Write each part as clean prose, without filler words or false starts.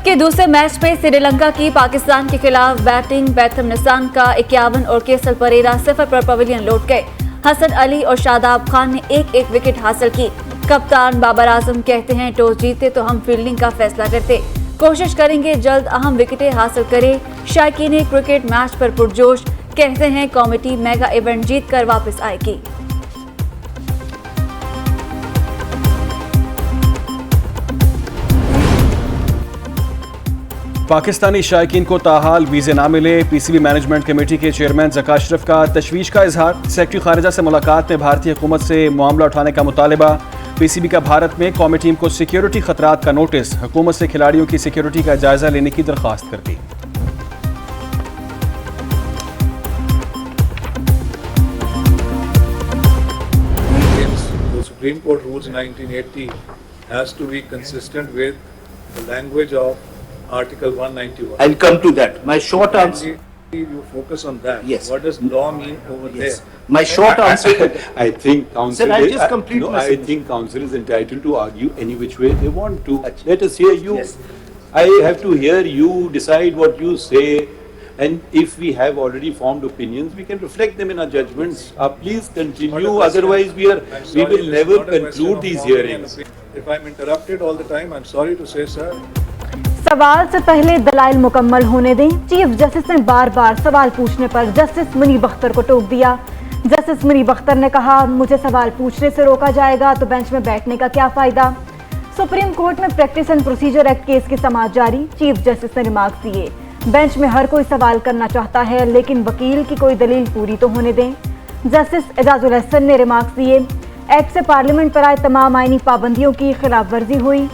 के दूसरे मैच में श्रीलंका की पाकिस्तान के खिलाफ बैटिंग बैथम निसान का 51 और केसल परेरा 0 पर पवेलियन लौट गए। हसन अली और शादाब खान ने एक एक विकेट हासिल की। कप्तान बाबर आजम कहते हैं, टॉस जीते तो हम फील्डिंग का फैसला करते, कोशिश करेंगे जल्द अहम विकेटें हासिल करें। शायकीन क्रिकेट मैच पर पुरजोश, कहते हैं कमेटी मेगा इवेंट जीत कर वापस आएगी। पाकिस्तानी शायकीन को ताहाल वीज़े ना मिले। पीसीबी मैनेजमेंट कमेटी के चेयरमैन ज़का अशरफ का तशवीश का इजहार। सेक्रेटरी खारिजा से मुलाकात में भारतीय हुकूमत से मामला उठाने का मुतालबा। पीसीबी का भारत में कौमी टीम को सिक्योरिटी खतरात का नोटिस। हुकूमत से खिलाड़ियों की सिक्योरिटी का जायजा लेने की दरख्वास्त कर दी। Supreme Court rules 1980 has to be consistent with the language of Article 191. I'll come to that. My short answer. You focus on that. Yes. What does law mean over Yes. there? My short answer. I think council. Sir, I'll just complete no, my I think council is entitled to argue any which way they want to. Achha. Let us hear you. Yes. I have to hear you decide what you say, and if we have already formed opinions, we can reflect them in our judgments. Please continue. Otherwise, we sorry, will this is never not a question conclude of these forming an hearings. opinion. If I'm interrupted all the time, I'm sorry to say, sir. सवाल से पहले दलाइल मुकम्मल होने दें। Chief justice ने बार बार सवाल पूछने पर जस्टिस मुनीब अख्तर को टोक दिया। जस्टिस मुनीब अख्तर ने कहा, मुझे सवाल पूछने से रोका जाएगा तो बेंच में बैठने का क्या फायदा। सुप्रीम कोर्ट में practice and procedure act case की समाअत जारी। चीफ जस्टिस ने रिमार्क दिए, बेंच में हर कोई सवाल करना चाहता है, लेकिन वकील की कोई दलील पूरी तो होने दें। जस्टिस एजाजुल हसन ने रिमार्क दिए, एक्ट से पार्लियामेंट पर आए तमाम आईनी पाबंदियों की खिलाफ वर्जी हुई।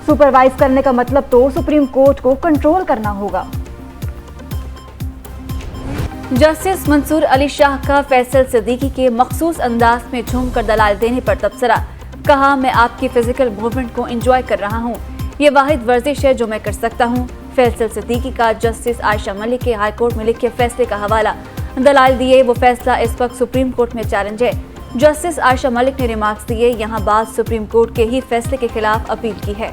सुपरवाइज करने का मतलब तो सुप्रीम कोर्ट को कंट्रोल करना होगा। जस्टिस मंसूर अली शाह का फैसल सिद्दीकी के मखसूस अंदाज में झूमकर दलाल देने पर तबसरा। कहा, मैं आपकी फिजिकल मूवमेंट को एंजॉय कर रहा हूँ, ये वाहिद वर्जिश है जो मैं कर सकता हूँ। फैसल सिद्दीकी का जस्टिस आयशा मलिक के हाईकोर्ट में लिखे फैसले का हवाला। दलाल दिए, वो फैसला इस वक्त सुप्रीम कोर्ट में चैलेंज है। जस्टिस आयशा मलिक ने रिमार्क्स दिए, यहाँ बात सुप्रीम कोर्ट के ही फैसले के खिलाफ अपील की है।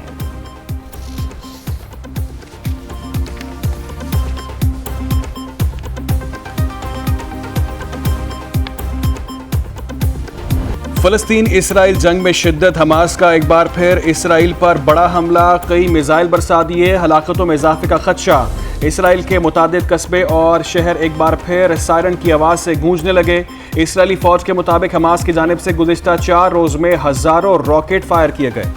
फलस्तीन इसराइल जंग में शिद्दत। हमास का एक बार फिर इसराइल पर बड़ा हमला, कई मिसाइल बरसा दिए, हलाकतों में इजाफे का खदशा। इसराइल के मुतादिद कस्बे और शहर एक बार फिर सायरन की आवाज़ से गूंजने लगे। इसराइली फौज के मुताबिक हमास की जानिब से गुज़िश्ता 4 रोज़ में हज़ारों रॉकेट फायर किए गए।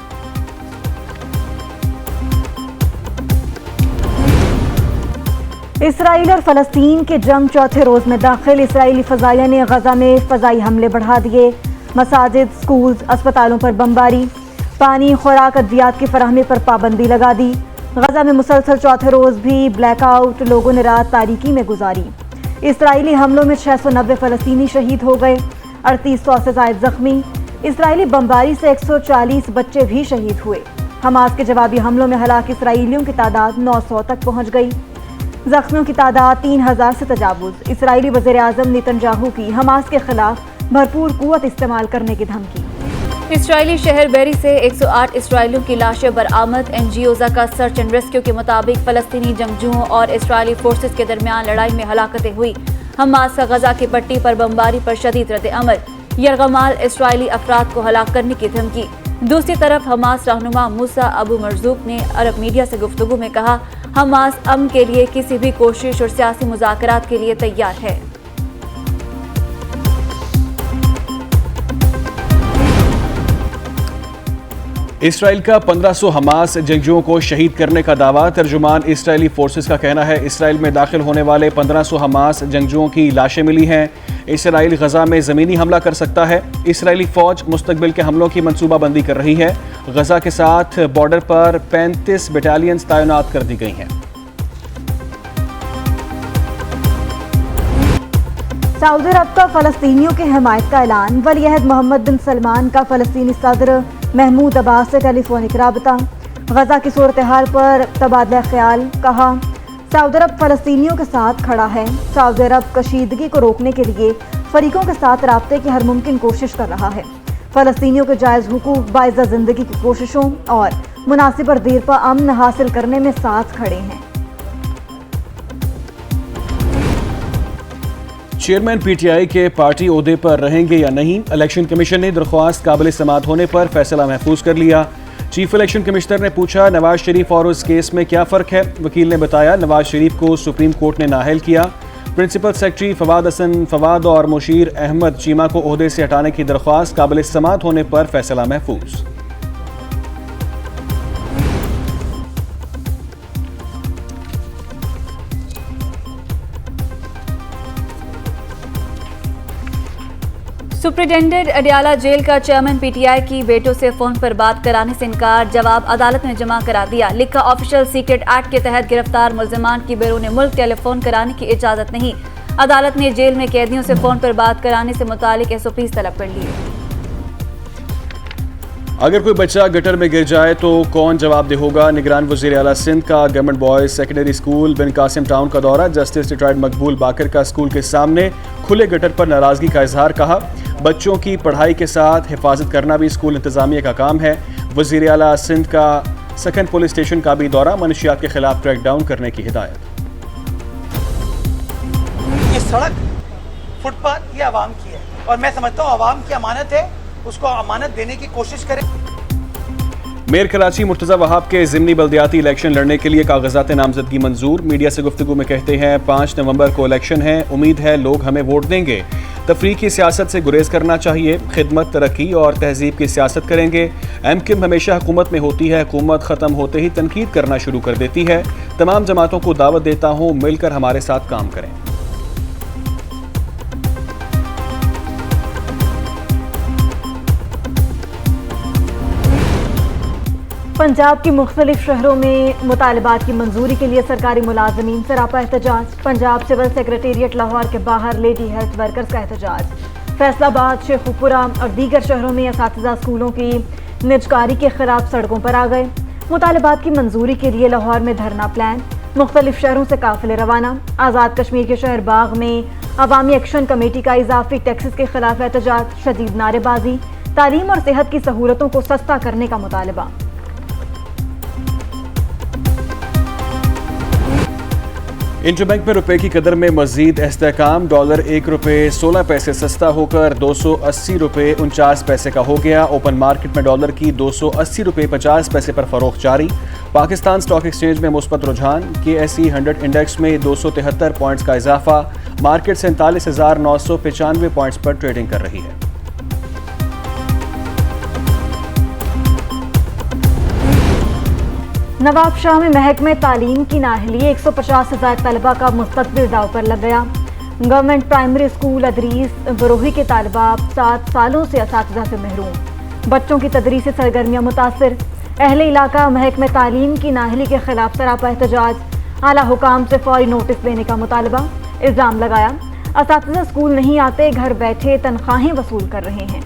इसराइल और फलस्तीन के जंग चौथे रोज में दाखिल। इसराइली फजाइया ने गजा में फजाई हमले बढ़ा दिए। मसाजिद, स्कूल्स, अस्पतालों पर बमबारी। पानी, खुराक, अद्वियात की फराहमी पर पाबंदी लगा दी। गजा में मुसलसल चौथे रोज भी ब्लैकआउट, लोगों ने रात तारीकी में गुजारी। इसराइली हमलों में 690 फलस्तीनी शहीद हो गए, 3800 से ज़ायद जख्मी। इसराइली बमबारी से 140 बच्चे भी शहीद हुए। हमास के जवाबी हमलों में हलाक इसराइलियों की तादाद 900 तक पहुँच गई। जख्मियों की तादाद 3000 से तजावुज। इसराइली वज़ीर आज़म नेतन्याहू की हमास के खिलाफ भरपूर कुव्वत इस्तेमाल करने की धमकी। इसराइली शहर बेरी से 108 इसराइलियों की लाशें बरामद। एनजीओ का सर्च एंड रेस्क्यू के मुताबिक फलस्तीनी जंगजुओं और इसराइली फोर्सेस के दरमियान लड़ाई में हलाकतें हुई। हमास का गजा की पट्टी पर बमबारी पर शदीद रद्द अमल। यरगमाल इसराइली अफराद को हलाक करने की धमकी। दूसरी तरफ हमास रहनुमा मूसा अबू मरजूक ने अरब मीडिया से गुफ्तगू में कहा, हमास अमन के लिए किसी भी कोशिश और सियासी मुज़ाकरात के लिए तैयार है। इसराइल का 1500 हमास जंगजुओं को शहीद करने का दावा। तर्जुमान इसराइली फोर्सेस का कहना है, इसराइल में दाखिल होने वाले 1500 हमास जंगजुओं की लाशें मिली हैं। इसराइल गजा में ज़मीनी हमला कर सकता है। इसराइली फ़ौज मुस्तकबिल के हमलों की मनसूबाबंदी कर रही है। गजा के साथ बॉर्डर पर 35 बटालियंस तैनात कर दी गई हैं। सऊदी अरब का फलस्तीनियों की हिमायत का ऐलान। वलीअहद मोहम्मद बिन सलमान का फलस्तीनी सदर महमूद अब्बास से टेलीफोनिक राबता। गजा की सूरत हाल पर तबादला ख्याल। कहा, सऊदी अरब फलस्तीनियों के साथ खड़ा है। सऊदी अरब कशीदगी को रोकने के लिए फरीकों के साथ राब्ते की हर मुमकिन कोशिश कर रहा है। फलस्तीनियों के जायज़ हुकूक, बाइज़्ज़त ज़िंदगी की कोशिशों और मुनासिब और देरपा अमन हासिल करने में साथ खड़े हैं। चेयरमैन पीटीआई के पार्टी ओहदे पर रहेंगे या नहीं, इलेक्शन कमीशन ने दरख्वास्त काबिल समाअत होने पर फैसला महफूज कर लिया। चीफ इलेक्शन कमिश्नर ने पूछा, नवाज शरीफ और उस केस में क्या फ़र्क है। वकील ने बताया, नवाज शरीफ को सुप्रीम कोर्ट ने नाअहल किया। प्रिंसिपल सेक्रेटरी फवाद हसन फवाद और मुशीर अहमद चीमा को ओहदे से हटाने की दरख्वास्त काबिल समाअत होने पर फैसला महफूज। सुप्रिंटेंडेंट अडियाला जेल का चेयरमैन पीटीआई की बेटों से फोन पर बात कराने से इनकार, जवाब अदालत में जमा करा दिया। लिखा, ऑफिशियल सीक्रेट एक्ट के तहत गिरफ्तार मुल्जिमान की बैरून मुल्क टेलीफोन कराने की इजाजत नहीं। अदालत ने जेल में कैदियों से फोन पर बात कराने से मुतालिक SOPs तलब कर लिए। अगर कोई बच्चा गटर में गिर जाए तो कौन जवाबदेह होगा। निगरान वज़ीर आला सिंध का गवर्नमेंट बॉयज़ सेकेंडरी स्कूल बिन कासिम टाउन का दौरा। जस्टिस रिटायर्ड मकबूल बाकर का स्कूल के सामने खुले गटर पर नाराजगी का इजहार। कहा, बच्चों की पढ़ाई के साथ हिफाजत करना भी स्कूल इंतजामिया का काम है। वज़ीर आला सिंध का सकन पुलिस स्टेशन का भी दौरा। मनशियात के खिलाफ क्रैकडाउन करने की हिदायत। ये सड़क फुटपाथ ये आवाम की है और मैं समझता हूँ आवाम की अमानत है, उसको अमानत देने की कोशिश करें। मेयर कराची मुर्तज़ा वहाब के ज़िमनी बल्दियाती इलेक्शन लड़ने के लिए कागजात नामजदगी मंजूर। मीडिया से गुफ्तगू में कहते हैं, 5 नवंबर को इलेक्शन है, उम्मीद है लोग हमें वोट देंगे। तफरीकी सियासत से गुरेज करना चाहिए, खिदमत, तरक्की और तहजीब की सियासत करेंगे। MKIM हमेशा हुकूमत में होती है, हुकूमत ख़त्म होते ही तनकीद करना शुरू कर देती है। तमाम जमातों को दावत देता हूँ, मिलकर हमारे साथ काम करें। पंजाब की मुख्तलिफ शहरों में मुतालबात की मंजूरी के लिए सरकारी मुलाजमीन सरापा एहतजाज। पंजाब सिविल सेक्रेटेरिएट लाहौर के बाहर लेडी हेल्थ वर्कर्स का एहतजाज। फैसलाबाद, शेखुपुरा और दीगर शहरों में असातिज़ा स्कूलों की निजकारी के खिलाफ सड़कों पर आ गए। मुतालबात की मंजूरी के लिए लाहौर में धरना प्लान। मुख्तलिफ शहरों से काफिले रवाना। आज़ाद कश्मीर के शहर बाग में अवामी एक्शन कमेटी का इजाफी टैक्सेस के खिलाफ एहतजाज। शदीद नारेबाजी। तालीम और सेहत की सहूलतों को सस्ता करने का मुतालबा। इंटरबैंक में रुपए की कदर में मजीद इस्तेहकाम। डॉलर 1 रुपये 16 पैसे सस्ता होकर 280 रुपये 49 पैसे का हो गया। ओपन मार्केट में डॉलर की 280 रुपये 50 पैसे पर फरोख्त जारी। पाकिस्तान स्टॉक एक्सचेंज में मुस्बत रुझान। KSE 100 इंडेक्स में 273 पॉइंट्स का इजाफा। मार्केट 47,995 पॉइंट्स पर ट्रेडिंग कर रही है। नवाबशाह में महकमे तालीम की नाअहली। 150,000 तलबा का मुस्तकबिल दाव पर लग गया। Government primary school Adris Barohi के तालबा 7 सालों से असातिज़ा से महरूम। बच्चों की तदरीसी सरगर्मियाँ मुतासिर। अहले इलाका महकमे तालीम की नाअहली के खिलाफ सरापा एहतजाज। आला हुकाम से फौरी नोटिस देने का मुतालबा। इल्ज़ाम लगाया, असातिज़ा स्कूल नहीं आते, घर बैठे तनख्वाहें वसूल कर रहे हैं।